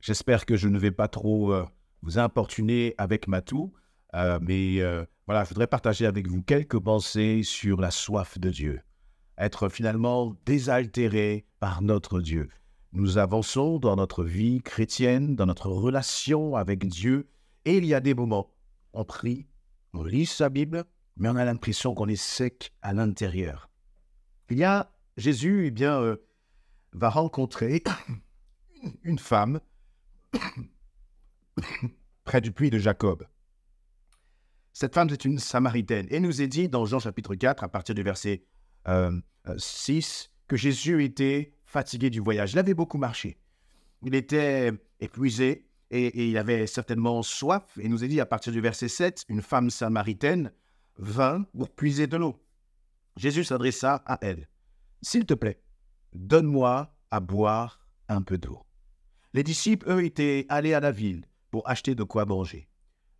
J'espère que je ne vais pas trop vous importuner avec ma toux, voilà, je voudrais partager avec vous quelques pensées sur la soif de Dieu. Être finalement désaltéré par notre Dieu. Nous avançons dans notre vie chrétienne, dans notre relation avec Dieu, et il y a des moments, on prie, on lit sa Bible, mais on a l'impression qu'on est sec à l'intérieur. Il y a Jésus, va rencontrer une femme près du puits de Jacob. Cette femme, c'est une Samaritaine. Et il nous est dit dans Jean chapitre 4, à partir du verset 6, que Jésus était fatigué du voyage. Il avait beaucoup marché. Il était épuisé et il avait certainement soif. Et il nous est dit à partir du verset 7, une femme samaritaine vint pour puiser de l'eau. Jésus s'adressa à elle. « S'il te plaît, donne-moi à boire un peu d'eau. » Les disciples, eux, étaient allés à la ville pour acheter de quoi manger.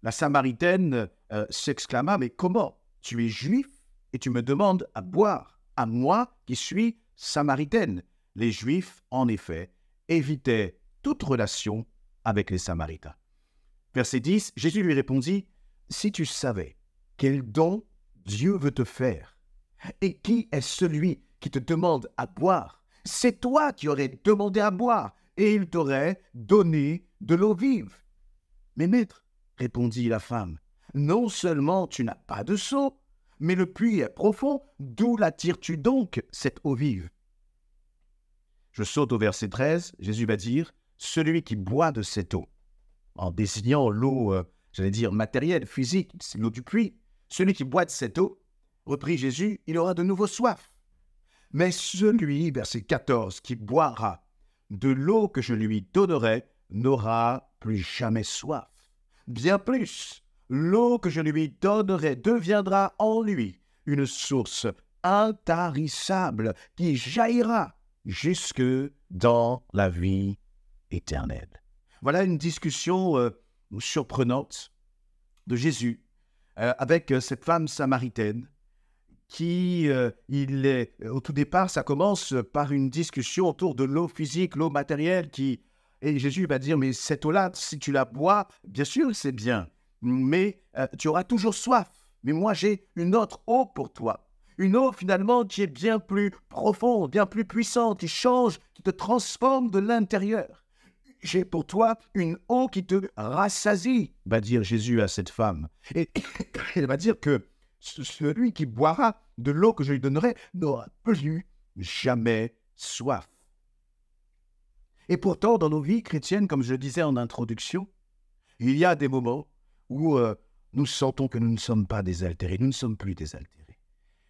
La Samaritaine s'exclama, « Mais comment? Tu es juif et tu me demandes à boire, à moi qui suis Samaritaine. » Les Juifs, en effet, évitaient toute relation avec les Samaritains. Verset 10, Jésus lui répondit, « Si tu savais quel don Dieu veut te faire, et qui est celui qui te demande à boire, c'est toi qui aurais demandé à boire, et il t'aurait donné de l'eau vive. » « Mais maître, répondit la femme, non seulement tu n'as pas de seau, mais le puits est profond, d'où la tires-tu donc, cette eau vive? Je saute au verset 13, Jésus va dire, celui qui boit de cette eau, en désignant l'eau, matérielle, physique, c'est l'eau du puits, celui qui boit de cette eau, reprit Jésus, il aura de nouveau soif. Mais celui, verset 14, qui boira de l'eau que je lui donnerai, n'aura plus jamais soif. Bien plus, l'eau que je lui donnerai deviendra en lui une source intarissable qui jaillira jusque dans la vie éternelle. Voilà une discussion surprenante de Jésus avec cette femme samaritaine qui, au tout départ, ça commence par une discussion autour de l'eau physique, l'eau matérielle et Jésus va dire, mais cette eau-là, si tu la bois, bien sûr, c'est bien, mais tu auras toujours soif. Mais moi, j'ai une autre eau pour toi. Une eau, finalement, qui est bien plus profonde, bien plus puissante, qui change, qui te transforme de l'intérieur. J'ai pour toi une eau qui te rassasie, va dire Jésus à cette femme. Et il va dire que celui qui boira de l'eau que je lui donnerai n'aura plus jamais soif. Et pourtant, dans nos vies chrétiennes, comme je le disais en introduction, il y a des moments où nous sentons que nous ne sommes pas désaltérés, nous ne sommes plus désaltérés.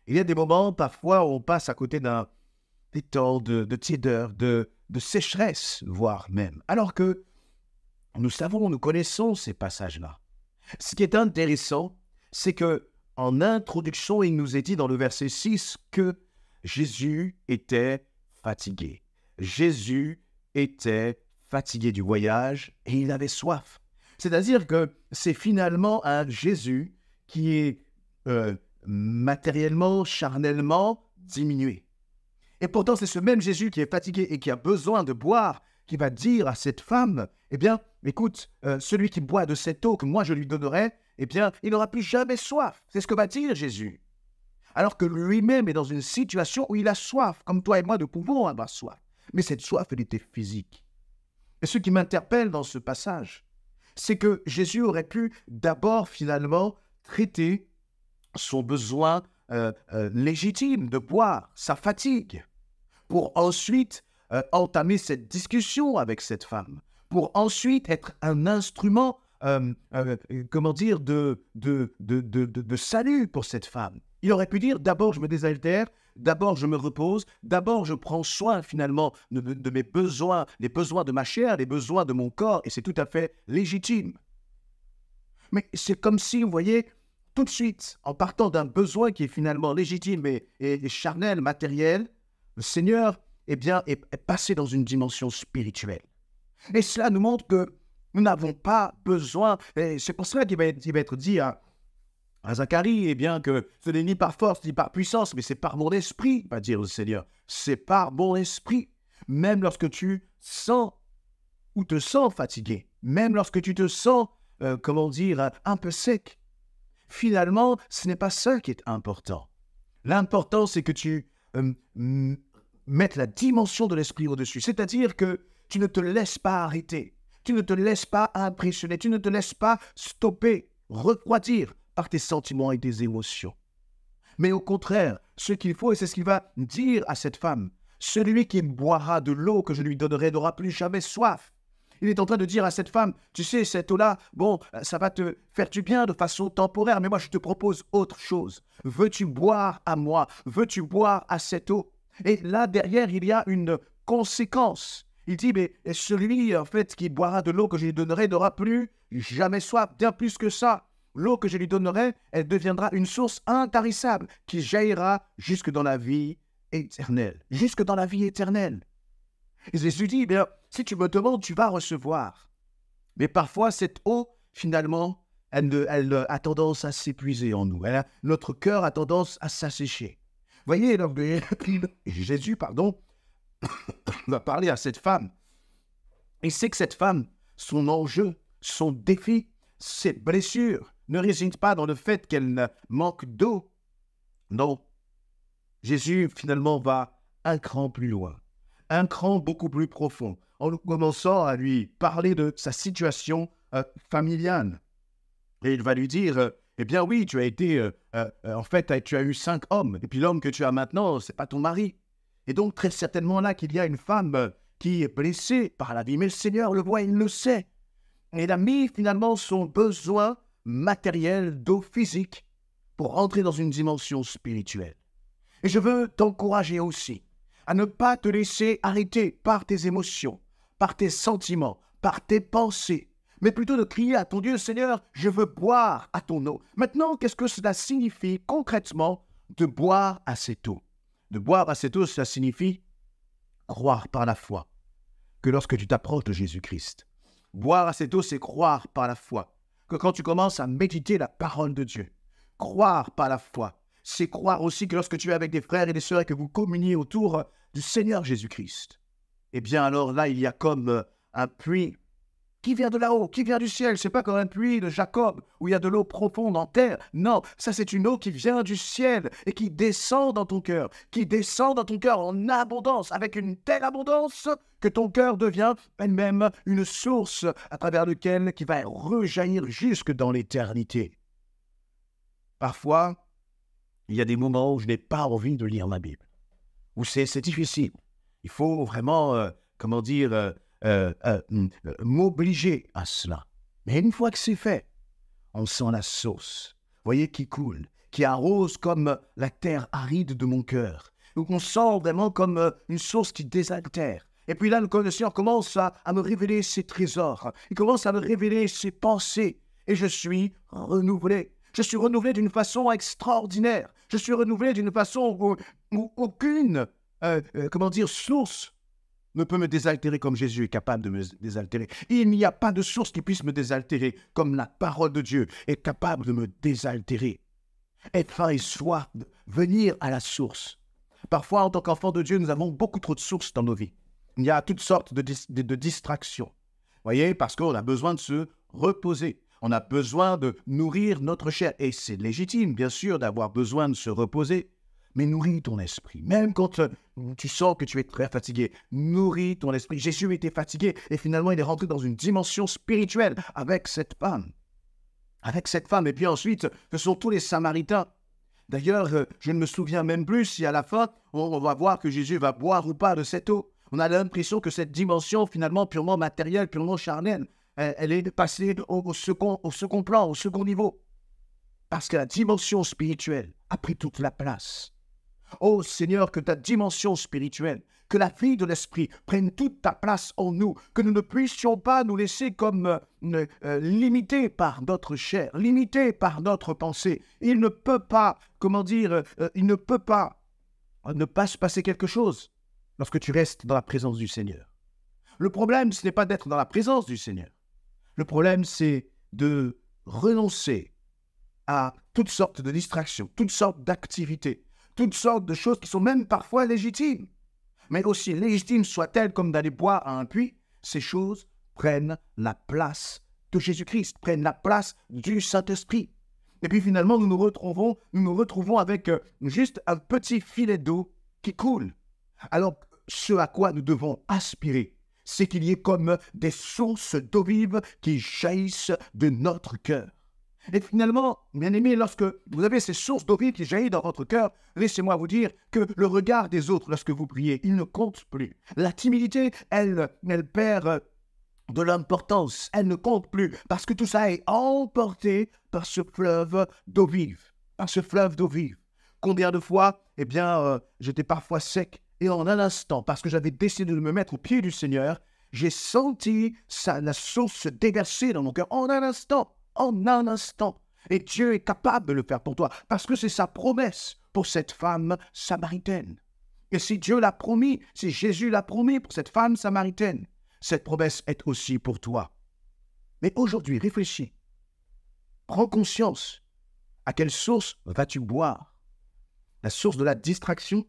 Il y a des moments, parfois, où on passe à côté des temps de tiédeur, de sécheresse, voire même, alors que nous savons, nous connaissons ces passages-là. Ce qui est intéressant, c'est que en introduction, il nous est dit dans le verset 6 que Jésus était fatigué. Jésus était fatigué du voyage et il avait soif. C'est-à-dire que c'est finalement un Jésus qui est matériellement, charnellement diminué. Et pourtant, c'est ce même Jésus qui est fatigué et qui a besoin de boire, qui va dire à cette femme, eh bien, écoute, celui qui boit de cette eau que moi je lui donnerai, eh bien, il n'aura plus jamais soif. C'est ce que va dire Jésus. Alors que lui-même est dans une situation où il a soif, comme toi et moi, nous pouvons avoir soif. Mais cette soif, elle était physique. Et ce qui m'interpelle dans ce passage, c'est que Jésus aurait pu d'abord, finalement, traiter son besoin légitime de boire, sa fatigue, pour ensuite entamer cette discussion avec cette femme, pour ensuite être un instrument, de salut pour cette femme. Il aurait pu dire, d'abord je me désaltère, d'abord je me repose, d'abord je prends soin finalement de mes besoins, les besoins de ma chair, les besoins de mon corps, et c'est tout à fait légitime. Mais c'est comme si, vous voyez, tout de suite, en partant d'un besoin qui est finalement légitime et charnel, matériel, le Seigneur est passé dans une dimension spirituelle. Et cela nous montre que nous n'avons pas besoin, et c'est pour cela qu'il va être dit à Zacharie, que ce n'est ni par force ni par puissance, mais c'est par mon esprit, va dire le Seigneur. C'est par mon esprit. Même lorsque tu sens ou te sens fatigué, même lorsque tu te sens, un peu sec. Finalement, ce n'est pas ça qui est important. L'important, c'est que tu mettes la dimension de l'esprit au-dessus. C'est-à-dire que tu ne te laisses pas arrêter, tu ne te laisses pas impressionner, tu ne te laisses pas stopper, refroidir par tes sentiments et tes émotions. Mais au contraire, ce qu'il faut, et c'est ce qu'il va dire à cette femme, celui qui boira de l'eau que je lui donnerai n'aura plus jamais soif. Il est en train de dire à cette femme, tu sais, cette eau-là, bon, ça va te faire du bien de façon temporaire, mais moi je te propose autre chose. Veux-tu boire à moi? Veux-tu boire à cette eau? Et là, derrière, il y a une conséquence. Il dit, mais celui, en fait, qui boira de l'eau que je lui donnerai n'aura plus jamais soif, bien plus que ça. L'eau que je lui donnerai, elle deviendra une source intarissable qui jaillira jusque dans la vie éternelle. Jusque dans la vie éternelle. Et Jésus dit, bien, si tu me demandes, tu vas recevoir. Mais parfois, cette eau, finalement, elle a tendance à s'épuiser en nous. Notre cœur a tendance à s'assécher. Voyez, donc, Jésus, va parler à cette femme. Et c'est que cette femme, son enjeu, son défi, ses blessures, ne résident pas dans le fait qu'elle manque d'eau. Non. Jésus, finalement, va un cran plus loin, un cran beaucoup plus profond, en commençant à lui parler de sa situation familiale. Et il va lui dire, eh bien oui, tu as été, tu as eu 5 hommes, et puis l'homme que tu as maintenant, c'est pas ton mari. Et donc, très certainement là qu'il y a une femme qui est blessée par la vie, mais le Seigneur le voit, il le sait. Et il a mis finalement son besoin matériel d'eau physique pour rentrer dans une dimension spirituelle. Et je veux t'encourager aussi à ne pas te laisser arrêter par tes émotions, par tes sentiments, par tes pensées, mais plutôt de crier à ton Dieu, Seigneur, je veux boire à ton eau. Maintenant, qu'est-ce que cela signifie concrètement de boire à cette eau? De boire à cette eau, cela signifie croire par la foi que lorsque tu t'approches de Jésus-Christ, boire à cette eau, c'est croire par la foi que quand tu commences à méditer la parole de Dieu, croire par la foi, c'est croire aussi que lorsque tu es avec des frères et des sœurs et que vous communiez autour du Seigneur Jésus-Christ, eh bien alors là, il y a comme un puits qui vient de là-haut, qui vient du ciel. C'est pas comme un puits de Jacob où il y a de l'eau profonde en terre. Non, ça c'est une eau qui vient du ciel et qui descend dans ton cœur, en abondance, avec une telle abondance que ton cœur devient elle-même une source à travers laquelle qui va rejaillir jusque dans l'éternité. Parfois, il y a des moments où je n'ai pas envie de lire ma Bible, où c'est difficile. Il faut vraiment, m'obliger à cela. Mais une fois que c'est fait, on sent la source, voyez, qui coule, qui arrose comme la terre aride de mon cœur. Donc on sent vraiment comme une source qui désaltère. Et puis là, le Seigneur commence à me révéler ses trésors. Il commence à me révéler ses pensées. Et je suis renouvelé. Je suis renouvelé d'une façon extraordinaire. Je suis renouvelé d'une façon où aucune, source ne peut me désaltérer comme Jésus est capable de me désaltérer. Il n'y a pas de source qui puisse me désaltérer comme la parole de Dieu est capable de me désaltérer. Être faim et soif, venir à la source. Parfois, en tant qu'enfant de Dieu, nous avons beaucoup trop de sources dans nos vies. Il y a toutes sortes de distractions. Voyez, parce qu'on a besoin de se reposer. On a besoin de nourrir notre chair. Et c'est légitime, bien sûr, d'avoir besoin de se reposer. Mais nourris ton esprit. Même quand tu sens que tu es très fatigué, nourris ton esprit. Jésus était fatigué et finalement, il est rentré dans une dimension spirituelle avec cette femme. Et puis ensuite, ce sont tous les Samaritains. D'ailleurs, je ne me souviens même plus si à la fin, on va voir que Jésus va boire ou pas de cette eau. On a l'impression que cette dimension, finalement, purement matérielle, purement charnelle, elle est passée au second plan, au second niveau. Parce que la dimension spirituelle a pris toute la place. Oh Seigneur, que ta dimension spirituelle, que la vie de l'esprit prenne toute ta place en nous, que nous ne puissions pas nous laisser comme limités par notre chair, limités par notre pensée. Il ne peut pas, ne pas se passer quelque chose lorsque tu restes dans la présence du Seigneur. Le problème, ce n'est pas d'être dans la présence du Seigneur. Le problème, c'est de renoncer à toutes sortes de distractions, toutes sortes d'activités, toutes sortes de choses qui sont même parfois légitimes. Mais aussi légitimes soient-elles comme d'aller boire à un puits, ces choses prennent la place de Jésus-Christ, prennent la place du Saint-Esprit. Et puis finalement, nous nous retrouvons avec juste un petit filet d'eau qui coule. Alors, ce à quoi nous devons aspirer, c'est qu'il y ait comme des sources d'eau vive qui jaillissent de notre cœur. Et finalement, bien-aimés, lorsque vous avez ces sources d'eau vive qui jaillissent dans votre cœur, laissez-moi vous dire que le regard des autres lorsque vous priez, il ne compte plus. La timidité, elle perd de l'importance, elle ne compte plus, parce que tout ça est emporté par ce fleuve d'eau vive, par ce fleuve d'eau vive. Combien de fois, j'étais parfois sec, et en un instant, parce que j'avais décidé de me mettre au pied du Seigneur, j'ai senti la source se déverser dans mon cœur en un instant. Et Dieu est capable de le faire pour toi, parce que c'est sa promesse pour cette femme samaritaine. Et si Dieu l'a promis, si Jésus l'a promis pour cette femme samaritaine, cette promesse est aussi pour toi. Mais aujourd'hui, réfléchis. Prends conscience. À quelle source vas-tu boire? La source de la distraction?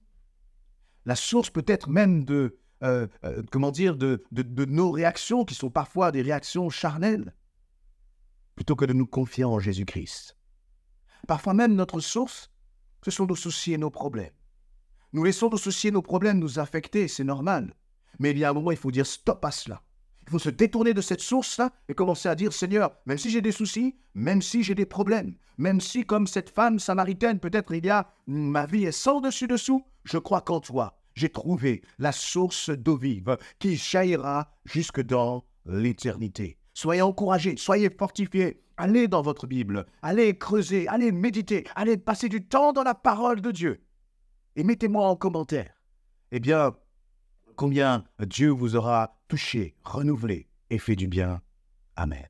La source peut-être même de nos réactions qui sont parfois des réactions charnelles, plutôt que de nous confier en Jésus-Christ. Parfois même notre source, ce sont nos soucis et nos problèmes. Nous laissons nos soucis et nos problèmes nous affecter, c'est normal. Mais il y a un moment, il faut dire stop à cela. Il faut se détourner de cette source-là et commencer à dire, Seigneur, même si j'ai des soucis, même si j'ai des problèmes, même si, comme cette femme samaritaine, peut-être ma vie est sans dessus-dessous, je crois qu'en toi, j'ai trouvé la source d'eau vive qui jaillira jusque dans l'éternité. Soyez encouragés, soyez fortifiés. Allez dans votre Bible, allez creuser, allez méditer, allez passer du temps dans la parole de Dieu. Et mettez-moi en commentaire. Combien Dieu vous aura touché, renouvelé et fait du bien. Amen.